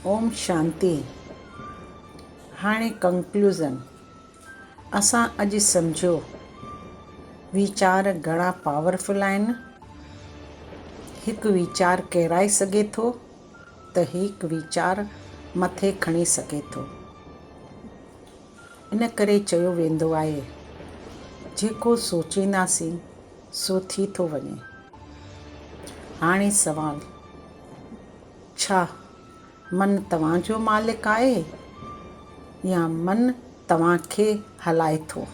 ओम शांति। हाणे कंक्लूज़न। असां अॼु सम्झो वीचार घणा पावरफुल आहिनि। हिकु वीचार किराए सघे थो त हिकु वीचार मथे खणी सघे थो। इन करे चयो वेंदो आहे जेको सोचींदासीं सो थी थो वञे। हाणे सवाल, छा मन तव्हांजो मालिक आहे या मन तव्हांखे हलाए थो?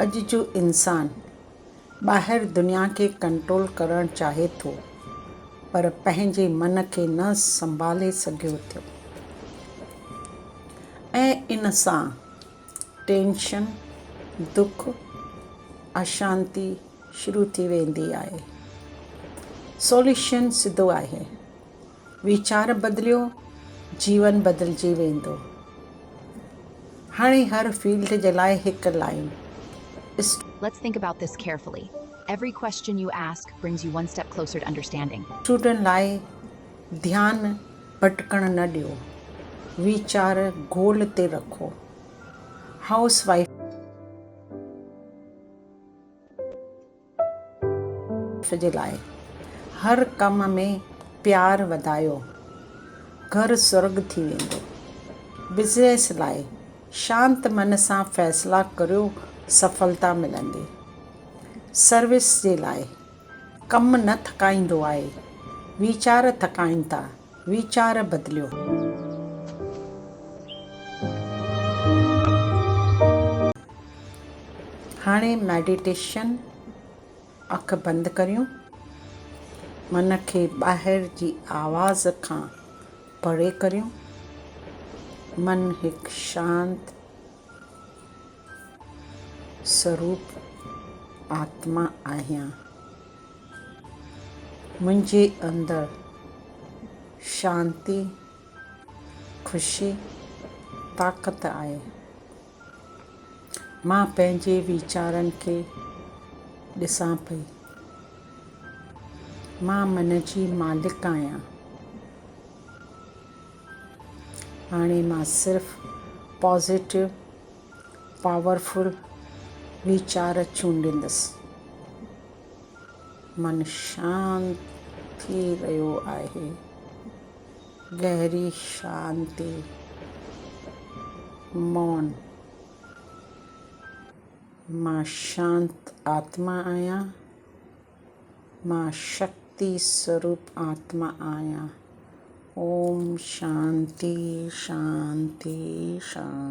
अॼु जो इंसानु ॿाहिरि दुनिया खे कंट्रोल करणु चाहे थो पर पंहिंजे मन खे न संभाले सघियो थियो ऐं इन सां टेंशन, दुख, अशांती शुरू थी वेंदी आहे। सॉल्यूशन सिधो आहे, वीचार बदिलियो, जीवन बदिलिजी वेंदो। हाणे हर फील्ड जे लाइ हिकु line. Let's think about this carefully. Every question you ask brings you one step closer to understanding. Student लाइ ध्यानु भटकण न ॾियो, वीचार गोल ते रखो। हाउस वाइफ जे लाइ हर कम में प्यार वधायो, घर स्वर्ग थी वेंदो। बिज़नेस लाइ शांत मन सां फ़ैसिला करियो, सफलता मिलंदी। सर्विस जे लाइ कमु न थकाईंदो आहे, वीचार थकाइनि था, वीचार बदिलियो। हाणे मेडिटेशन। अखि बंदि करियूं, मन खे ॿाहिरि जी आवाज़ खां परे करियूं। मन हिकु शांत स्वरूप आत्मा आहियां। मुंहिंजे अंदरि शांती, ख़ुशी, ताक़त आहे। मां पंहिंजे वीचारनि खे ॾिसां पई। मां मन जी मालिक आहियां। हाणे मां सिर्फ़ु पॉज़िटिव, पावरफुल वीचार चूंडींदसि। मन शांत थी रहियो आहे, गहरी शांती, मौन। मां शांत आत्मा आहियां। मां शक्ति स्वरूप आत्मा आहियां। ओम शांति शांति शांति।